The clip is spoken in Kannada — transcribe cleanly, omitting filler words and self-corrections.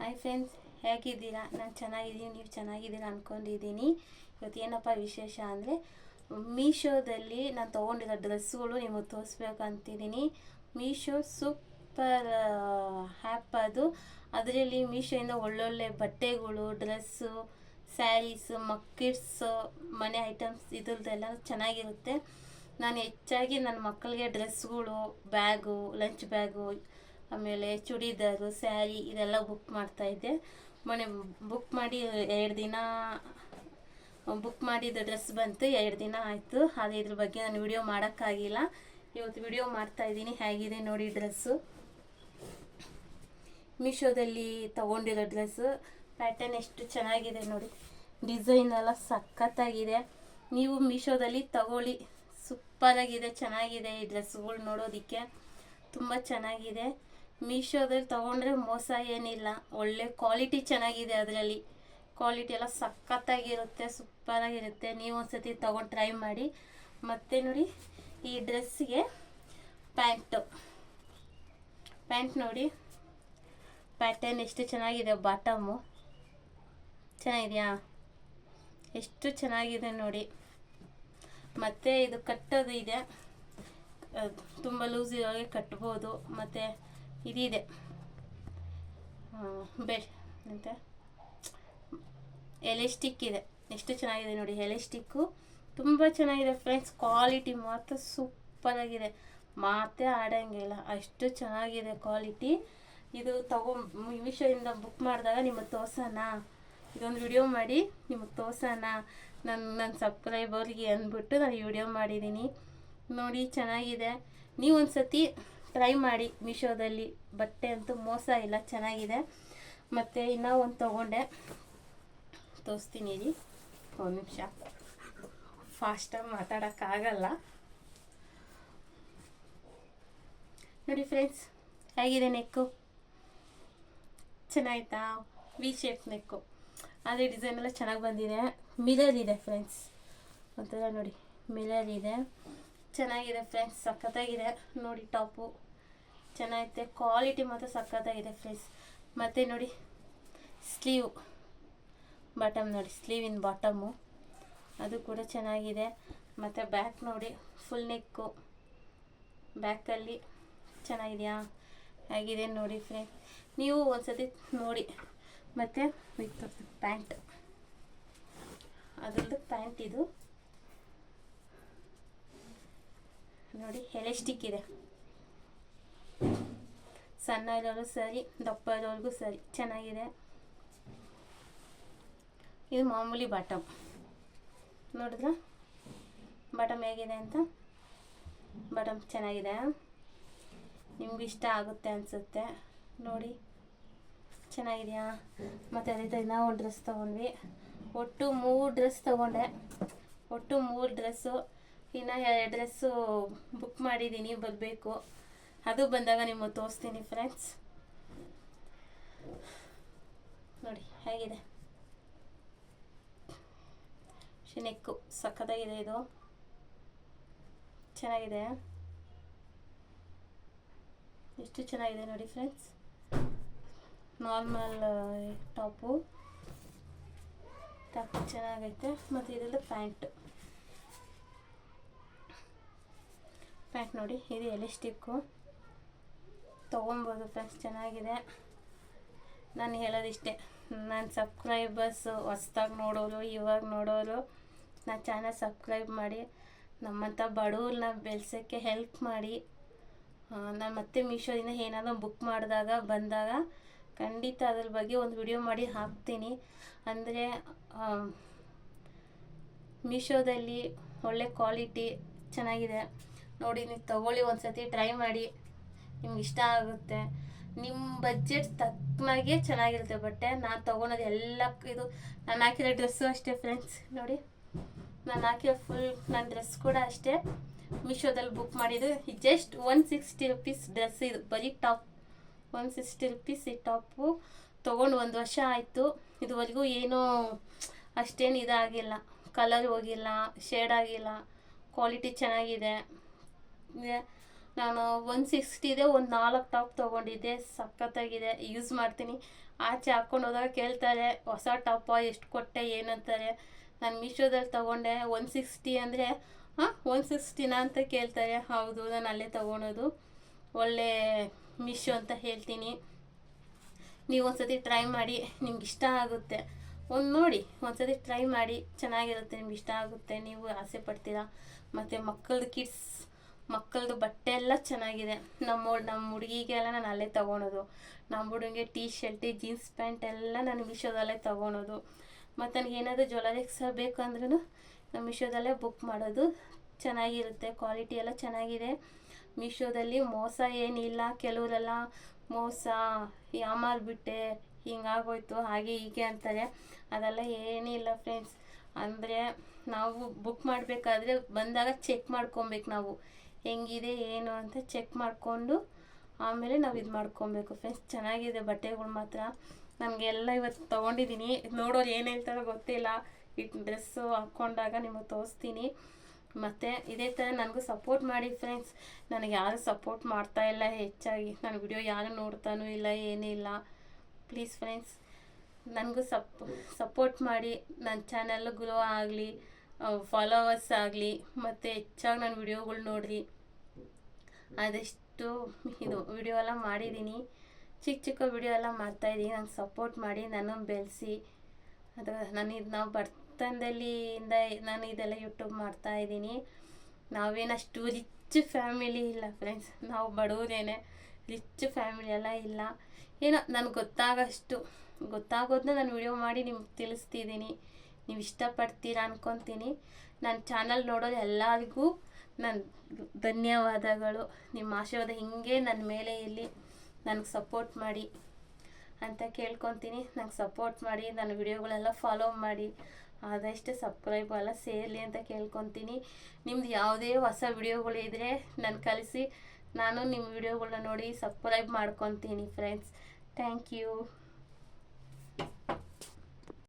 ಹಾಯ್ ಫ್ರೆಂಡ್ಸ್, ಹೇಗಿದ್ದೀರಾ? ನಾನು ಚೆನ್ನಾಗಿದ್ದೀನಿ, ನೀವು ಚೆನ್ನಾಗಿದ್ದೀರಾ ಅಂದ್ಕೊಂಡಿದ್ದೀನಿ. ಇವತ್ತು ಏನಪ್ಪ ವಿಶೇಷ ಅಂದರೆ, ಮೀಶೋದಲ್ಲಿ ನಾನು ತೊಗೊಂಡಿರೋ ಡ್ರೆಸ್ಸುಗಳು ನಿಮಗೆ ತೋರಿಸ್ಬೇಕಂತಿದ್ದೀನಿ. ಮೀಶೋ ಸೂಪರ್ ಆ್ಯಪ್ ಅದು. ಅದರಲ್ಲಿ ಮೀಶೋಯಿಂದ ಒಳ್ಳೊಳ್ಳೆ ಬಟ್ಟೆಗಳು, ಡ್ರೆಸ್ಸು, ಸ್ಯಾರೀಸು, ಮಕ್ಕಿಡ್ಸು, ಮನೆ ಐಟಮ್ಸ್ ಇದ್ರದ್ದೆಲ್ಲ ಚೆನ್ನಾಗಿರುತ್ತೆ. ನಾನು ಹೆಚ್ಚಾಗಿ ನನ್ನ ಮಕ್ಕಳಿಗೆ ಡ್ರೆಸ್ಗಳು, ಬ್ಯಾಗು, ಲಂಚ್ ಬ್ಯಾಗು, ಆಮೇಲೆ ಚೂಡಿದಾರು, ಸ್ಯಾರಿ ಇದೆಲ್ಲ ಬುಕ್ ಮಾಡ್ತಾಯಿದ್ದೆ. ಮೊನ್ನೆ ಬುಕ್ ಮಾಡಿ 2 ದಿನ ಬುಕ್ ಮಾಡಿದ ಡ್ರೆಸ್ ಬಂತು, 2 ದಿನ ಆಯಿತು. ಆದರೆ ಇದ್ರ ಬಗ್ಗೆ ನಾನು ವಿಡಿಯೋ ಮಾಡೋಕ್ಕಾಗಿಲ್ಲ. ಇವತ್ತು ವಿಡಿಯೋ ಮಾಡ್ತಾಯಿದ್ದೀನಿ. ಹೇಗಿದೆ ನೋಡಿ ಡ್ರೆಸ್ಸು. ಮೀಶೋದಲ್ಲಿ ತೊಗೊಂಡಿರೋ ಡ್ರೆಸ್ಸು ಪ್ಯಾಟರ್ನ್ ಎಷ್ಟು ಚೆನ್ನಾಗಿದೆ ನೋಡಿ. ಡಿಸೈನ್ ಎಲ್ಲ ಸಖತ್ತಾಗಿದೆ. ನೀವು ಮೀಶೋದಲ್ಲಿ ತಗೊಳ್ಳಿ, ಸೂಪರಾಗಿದೆ, ಚೆನ್ನಾಗಿದೆ. ಈ ಡ್ರೆಸ್ಸುಗಳು ನೋಡೋದಕ್ಕೆ ತುಂಬ ಚೆನ್ನಾಗಿದೆ. ಮೀಶೋದಲ್ಲಿ ತೊಗೊಂಡ್ರೆ ಮೋಸ ಏನಿಲ್ಲ, ಒಳ್ಳೆ ಕ್ವಾಲಿಟಿ ಚೆನ್ನಾಗಿದೆ. ಅದರಲ್ಲಿ ಕ್ವಾಲಿಟಿ ಎಲ್ಲ ಸಖತ್ತಾಗಿರುತ್ತೆ, ಸೂಪರಾಗಿರುತ್ತೆ. ನೀವು ಒಂದ್ಸತಿ ತೊಗೊಂಡು ಟ್ರೈ ಮಾಡಿ. ಮತ್ತು ನೋಡಿ, ಈ ಡ್ರೆಸ್ಸಿಗೆ ಪ್ಯಾಂಟ್ ನೋಡಿ, ಪ್ಯಾಟರ್ನ್ ಎಷ್ಟು ಚೆನ್ನಾಗಿದೆ. ಬಾಟಮು ಚೆನ್ನಾಗಿದೆಯಾ? ಎಷ್ಟು ಚೆನ್ನಾಗಿದೆ ನೋಡಿ. ಮತ್ತು ಇದು ಕಟ್ಟೋದು ಇದೆ, ತುಂಬ ಲೂಸ್ ಇರೋಗೆ ಕಟ್ಬೋದು. ಮತ್ತು ಇದಿದೆ ಅಂತ ಎಲಾಸ್ಟಿಕ್ ಇದೆ. ಎಷ್ಟು ಚೆನ್ನಾಗಿದೆ ನೋಡಿ. ಎಲಾಸ್ಟಿಕ್ಕು ತುಂಬ ಚೆನ್ನಾಗಿದೆ ಫ್ರೆಂಡ್ಸ್. ಕ್ವಾಲಿಟಿ ಮಾತ್ರ ಸೂಪರಾಗಿದೆ, ಮಾತೇ ಆಡೋಂಗಿಲ್ಲ, ಅಷ್ಟು ಚೆನ್ನಾಗಿದೆ ಕ್ವಾಲಿಟಿ. ಇದು ಮೀಶೋಯಿಂದ ಬುಕ್ ಮಾಡಿದಾಗ ನಿಮಗೆ ತೋರ್ಸೋಣ, ಇದೊಂದು ವಿಡಿಯೋ ಮಾಡಿ ನಿಮಗೆ ತೋರ್ಸೋಣ ನನ್ನ ಸಬ್ಸ್ಕ್ರೈಬರ್ಗೆ ಅಂದ್ಬಿಟ್ಟು ನಾನು ವಿಡಿಯೋ ಮಾಡಿದ್ದೀನಿ. ನೋಡಿ ಚೆನ್ನಾಗಿದೆ. ನೀವು ಒಂದು ಸತಿ ಟ್ರೈ ಮಾಡಿ. ಮೀಶೋದಲ್ಲಿ ಬಟ್ಟೆ ಅಂತೂ ಮೋಸ ಇಲ್ಲ, ಚೆನ್ನಾಗಿದೆ. ಮತ್ತು ಇನ್ನೂ ಒಂದು ತೊಗೊಂಡೆ, ತೋರಿಸ್ತೀನಿ ರೀ. ಒಂದು ನಿಮಿಷ, ಫಾಸ್ಟಾಗಿ ಮಾತಾಡೋಕ್ಕಾಗಲ್ಲ. ನೋಡಿ ಫ್ರೆಂಡ್ಸ್, ಹೇಗಿದೆ ನೆಕ್ಕು, ಚೆನ್ನಾಯ್ತಾ? ವಿ ಶೇಪ್ ನೆಕ್ಕು, ಅದೇ ಡಿಸೈನ್ ಎಲ್ಲ ಚೆನ್ನಾಗಿ ಬಂದಿದೆ. ಮಿರರ್ ಇದೆ ಫ್ರೆಂಡ್ಸ್, ಒಂಥರ ನೋಡಿ ಮಿರರ್ ಇದೆ, ಚೆನ್ನಾಗಿದೆ ಫ್ರೆಂಡ್ಸ್, ಸಖತ್ತಾಗಿದೆ ನೋಡಿ. ಟಾಪು ಚೆನ್ನಾಗೈತೆ, ಕ್ವಾಲಿಟಿ ಮಾತ್ರ ಸಖತ್ತಾಗಿದೆ ಫ್ರೆಂಡ್ಸ್. ಮತ್ತು ನೋಡಿ ಸ್ಲೀವ್ ಬಾಟಮ್ ನೋಡಿ, ಸ್ಲೀವಿನ ಬಾಟಮು ಅದು ಕೂಡ ಚೆನ್ನಾಗಿದೆ. ಮತ್ತು ಬ್ಯಾಕ್ ನೋಡಿ, ಫುಲ್ ನೆಕ್ಕು, ಬ್ಯಾಕಲ್ಲಿ ಚೆನ್ನಾಗಿದೆಯಾ? ಹೇಗಿದೆ ನೋಡಿ ಫ್ರೆಂಡ್ಸ್, ನೀವು ಒಂದ್ಸತಿ ನೋಡಿ. ಮತ್ತು ಪ್ಯಾಂಟ್, ಅದರದ್ದು ಪ್ಯಾಂಟ್ ಇದು ನೋಡಿ, ಎಲಾಸ್ಟಿಕ್ ಇದೆ. ಸಣ್ಣ ಇರೋರು ಸರಿ, ದಪ್ಪ ಇರೋರಿಗೂ ಸರಿ, ಚೆನ್ನಾಗಿದೆ. ಇದು ಮಾಮೂಲಿ ಬಾಟಮ್, ನೋಡಿದ್ರ ಬಾಟಮ್ ಹೇಗಿದೆ ಅಂತ. ಬಾಟಮ್ ಚೆನ್ನಾಗಿದೆ, ನಿಮ್ಗೆ ಇಷ್ಟ ಆಗುತ್ತೆ ಅನಿಸುತ್ತೆ ನೋಡಿ. ಚೆನ್ನಾಗಿದೆಯಾ? ಮತ್ತು ಅದೇ ನಾವು ಒಂದು ಡ್ರೆಸ್ ತೊಗೊಂಡ್ವಿ. ಒಟ್ಟು 3 ಡ್ರೆಸ್ ತೊಗೊಂಡೆ, ಒಟ್ಟು 3 ಡ್ರೆಸ್ಸು. ಇನ್ನು 2 ಡ್ರೆಸ್ಸು ಬುಕ್ ಮಾಡಿದ್ದೀನಿ, ಬರಬೇಕು. ಅದು ಬಂದಾಗ ನಿಮಗೆ ತೋರಿಸ್ತೀನಿ ಫ್ರೆಂಡ್ಸ್. ನೋಡಿ ಹೇಗಿದೆ ನೆಕ್ಕು, ಸಖತ್ತಾಗಿದೆ. ಇದು ಚೆನ್ನಾಗಿದೆ, ಎಷ್ಟು ಚೆನ್ನಾಗಿದೆ ನೋಡಿ ಫ್ರೆಂಡ್ಸ್. ನಾರ್ಮಲ್ ಟಾಪು ಚೆನ್ನಾಗೈತೆ. ಮತ್ತು ಇದರದ್ದು ಪ್ಯಾಂಟ್ ನೋಡಿ, ಇದು ಎಲಾಸ್ಟಿಕ್ಕು, ತೊಗೊಬೋದು ಫ್ರೆಂಡ್ಸ್, ಚೆನ್ನಾಗಿದೆ. ನಾನು ಹೇಳೋದಿಷ್ಟೇ, ನನ್ನ ಸಬ್ಸ್ಕ್ರೈಬರ್ಸು ಹೊಸ್ದಾಗಿ ನೋಡೋರು, ಇವಾಗ ನೋಡೋರು, ನನ್ನ ಚಾನಲ್ ಸಬ್ಸ್ಕ್ರೈಬ್ ಮಾಡಿ, ನಮ್ಮಂಥ ಬಡವ್ರನ್ನ ಬೆಳೆಸೋಕ್ಕೆ ಹೆಲ್ಪ್ ಮಾಡಿ. ನಾನು ಮತ್ತೆ ಮೀಶೋದಿಂದ ಏನಾದರೂ ಬುಕ್ ಬಂದಾಗ ಖಂಡಿತ ಅದ್ರ ಬಗ್ಗೆ ಒಂದು ವಿಡಿಯೋ ಮಾಡಿ ಹಾಕ್ತೀನಿ. ಅಂದರೆ ಮೀಶೋದಲ್ಲಿ ಒಳ್ಳೆ ಕ್ವಾಲಿಟಿ ಚೆನ್ನಾಗಿದೆ ನೋಡಿ. ನೀವು ತೊಗೊಳ್ಳಿ, ಒಂದು ಸತಿ ಟ್ರೈ ಮಾಡಿ, ನಿಮ್ಗೆ ಇಷ್ಟ ಆಗುತ್ತೆ. ನಿಮ್ಮ ಬಜೆಟ್ ತಕ್ಕನಾಗೆ ಚೆನ್ನಾಗಿರುತ್ತೆ ಬಟ್ಟೆ. ನಾನು ತೊಗೊಳೋದು ಎಲ್ಲ ಇದು ನಾನು ಹಾಕಿರೋ ಡ್ರೆಸ್ಸು ಅಷ್ಟೇ ಫ್ರೆಂಡ್ಸ್. ನೋಡಿ, ನಾನು ಹಾಕಿರೋ ನನ್ನ ಡ್ರೆಸ್ ಕೂಡ ಅಷ್ಟೇ, ಮೀಶೋದಲ್ಲಿ ಬುಕ್ ಮಾಡಿದ್ದು. ಜಸ್ಟ್ 160 ರುಪೀಸ್ ಡ್ರೆಸ್, ಇದು ಬರೀ ಟಾಪ್ 160 ರುಪೀಸ್. ಈ ಟಾಪು ತೊಗೊಂಡು 1 ವರ್ಷ ಆಯಿತು. ಇದುವರೆಗೂ ಏನೂ ಅಷ್ಟೇನು ಇದಾಗಿಲ್ಲ, ಕಲರ್ ಹೋಗಿಲ್ಲ, ಶೇಡ್ ಆಗಿಲ್ಲ, ಕ್ವಾಲಿಟಿ ಚೆನ್ನಾಗಿದೆ. ನಾನು 160 ಇದೆ, ಒಂದು 4 ಟಾಪ್ ತೊಗೊಂಡಿದ್ದೆ, ಸಖತ್ತಾಗಿದೆ, ಯೂಸ್ ಮಾಡ್ತೀನಿ. ಆಚೆ ಹಾಕ್ಕೊಂಡು ಹೋದಾಗ ಕೇಳ್ತಾರೆ ಹೊಸ ಟಾಪ ಎಷ್ಟು ಕೊಟ್ಟೆ ಏನಂತಾರೆ. ನಾನು ಮೀಶೋದಲ್ಲಿ ತೊಗೊಂಡೆ 160 ಅಂದರೆ 160ನಾ ಅಂತ ಕೇಳ್ತಾರೆ. ಹೌದು, ನಾನು ಅಲ್ಲೇ ತೊಗೊಳೋದು, ಒಳ್ಳೆ ಮೀಶೋ ಅಂತ ಹೇಳ್ತೀನಿ. ನೀವು ಒಂದ್ಸತಿ ಟ್ರೈ ಮಾಡಿ, ನಿಮ್ಗೆ ಇಷ್ಟ ಆಗುತ್ತೆ. ನೋಡಿ ಒಂದ್ಸತಿ ಟ್ರೈ ಮಾಡಿ, ಚೆನ್ನಾಗಿರುತ್ತೆ, ನಿಮ್ಗೆ ಇಷ್ಟ ಆಗುತ್ತೆ, ನೀವು ಆಸೆ ಪಡ್ತೀರಾ. ಮತ್ತು ಮಕ್ಕಳದು ಬಟ್ಟೆ ಎಲ್ಲ ಚೆನ್ನಾಗಿದೆ. ನಮ್ಮ ಹುಡುಗಿಗೆಲ್ಲ ನಾನು ಅಲ್ಲೇ ತೊಗೊಳೋದು. ನಮ್ಮ ಹುಡುಗಿಗೆ ಟೀ ಶರ್ಟ್, ಜೀನ್ಸ್ ಪ್ಯಾಂಟ್ ಎಲ್ಲ ನಾನು ಮೀಶೋದಲ್ಲೇ ತೊಗೊಳೋದು. ಮತ್ತು ನನಗೆ ಏನಾದರೂ ಜ್ಯುವೆಲರೀಸ್ ಬೇಕಂದ್ರೂ ನಾನು ಮೀಶೋದಲ್ಲೇ ಬುಕ್ ಮಾಡೋದು. ಚೆನ್ನಾಗಿರುತ್ತೆ, ಕ್ವಾಲಿಟಿ ಎಲ್ಲ ಚೆನ್ನಾಗಿದೆ. ಮೀಶೋದಲ್ಲಿ ಮೋಸ ಏನಿಲ್ಲ. ಕೆಲವರೆಲ್ಲ ಮೋಸ, ಯಾಮಾರ್ಬಿಟ್ಟೆ, ಹಿಂಗಾಗೋಯ್ತು, ಹಾಗೆ ಹೀಗೆ ಅಂತಾರೆ. ಅದೆಲ್ಲ ಏನಿಲ್ಲ ಫ್ರೆಂಡ್ಸ್. ಅಂದರೆ ನಾವು ಬುಕ್ ಮಾಡಬೇಕಾದ್ರೆ ಬಂದಾಗ ಚೆಕ್ ಮಾಡ್ಕೊಬೇಕು, ನಾವು ಹೆಂಗಿದೆ ಏನು ಅಂತ ಚೆಕ್ ಮಾಡಿಕೊಂಡು ಆಮೇಲೆ ನಾವು ಇದು ಮಾಡ್ಕೊಬೇಕು ಫ್ರೆಂಡ್ಸ್. ಚೆನ್ನಾಗಿದೆ ಬಟ್ಟೆಗಳು ಮಾತ್ರ. ನನಗೆಲ್ಲ ಇವತ್ತು ತೊಗೊಂಡಿದ್ದೀನಿ. ನೋಡೋರು ಏನು ಹೇಳ್ತಾರೋ ಗೊತ್ತಿಲ್ಲ. ಈ ಡ್ರೆಸ್ಸು ಹಾಕ್ಕೊಂಡಾಗ ನಿಮಗೆ ತೋರಿಸ್ತೀನಿ. ಮತ್ತು ಇದೇ ಥರ ನನಗೂ ಸಪೋರ್ಟ್ ಮಾಡಿ ಫ್ರೆಂಡ್ಸ್. ನನಗೆ ಯಾರು ಸಪೋರ್ಟ್ ಮಾಡ್ತಾಯಿಲ್ಲ ಹೆಚ್ಚಾಗಿ. ನನ್ನ ವಿಡಿಯೋ ಯಾರು ನೋಡ್ತಾನೂ ಇಲ್ಲ, ಏನಿಲ್ಲ. ಪ್ಲೀಸ್ ಫ್ರೆಂಡ್ಸ್, ನನಗೂ ಸಪೋರ್ಟ್ ಮಾಡಿ. ನನ್ನ ಚಾನಲ್ ಗ್ರೋ ಆಗಲಿ, ಫಾಲೋವರ್ಸ್ ಆಗಲಿ, ಮತ್ತು ಹೆಚ್ಚಾಗಿ ನನ್ನ ವಿಡಿಯೋಗಳು ನೋಡಿರಿ. ಆದಷ್ಟು ವಿಡಿಯೋ ಎಲ್ಲ ಮಾಡಿದ್ದೀನಿ, ಚಿಕ್ಕ ವಿಡಿಯೋ ಎಲ್ಲ ಮಾಡ್ತಾಯಿದ್ದೀನಿ. ನಂಗೆ ಸಪೋರ್ಟ್ ಮಾಡಿ, ನನ್ನನ್ನು ಬೆಳೆಸಿ. ಅದು ನಾವು ಬರ್ತನದಲ್ಲಿಂದ ನಾನು ಇದೆಲ್ಲ ಯೂಟ್ಯೂಬ್ ಮಾಡ್ತಾಯಿದ್ದೀನಿ. ನಾವೇನಷ್ಟು ರಿಚ್ ಫ್ಯಾಮಿಲಿ ಇಲ್ಲ ಫ್ರೆಂಡ್ಸ್, ನಾವು ಬಡವರೇನೆ, ರಿಚ್ ಫ್ಯಾಮಿಲಿ ಎಲ್ಲ ಇಲ್ಲ. ಏನೋ ನನಗೆ ಗೊತ್ತಾಗೋದನ್ನ ನಾನು ವಿಡಿಯೋ ಮಾಡಿ ನಿಮ್ಗೆ ತಿಳಿಸ್ತಿದ್ದೀನಿ. ನೀವು ಇಷ್ಟಪಡ್ತೀರಾ ಅನ್ಕೊತೀನಿ. ನನ್ನ ಚಾನಲ್ ನೋಡೋದು ಎಲ್ಲರಿಗೂ ನನ್ನ ಧನ್ಯವಾದಗಳು. ನಿಮ್ಮ ಆಶೀರ್ವಾದ ಹಿಂಗೆ ನನ್ನ ಮೇಲೆ ಇಲ್ಲಿ, ನನಗೆ ಸಪೋರ್ಟ್ ಮಾಡಿ ಅಂತ ಕೇಳ್ಕೊತೀನಿ. ನಂಗೆ ಸಪೋರ್ಟ್ ಮಾಡಿ, ನನ್ನ ವಿಡಿಯೋಗಳೆಲ್ಲ ಫಾಲೋ ಮಾಡಿ, ಆದಷ್ಟು ಸಬ್ಸ್ಕ್ರೈಬ್ ಎಲ್ಲ ಸೇರಲಿ ಅಂತ ಕೇಳ್ಕೊತೀನಿ. ನಿಮ್ದು ಯಾವುದೇ ಹೊಸ ವಿಡಿಯೋಗಳಿದ್ರೆ ನಾನು ಕಳಿಸಿ, ನಾನು ನಿಮ್ಮ ವಿಡಿಯೋಗಳನ್ನ ನೋಡಿ ಸಬ್ಸ್ಕ್ರೈಬ್ ಮಾಡ್ಕೊತೀನಿ ಫ್ರೆಂಡ್ಸ್. Thank you.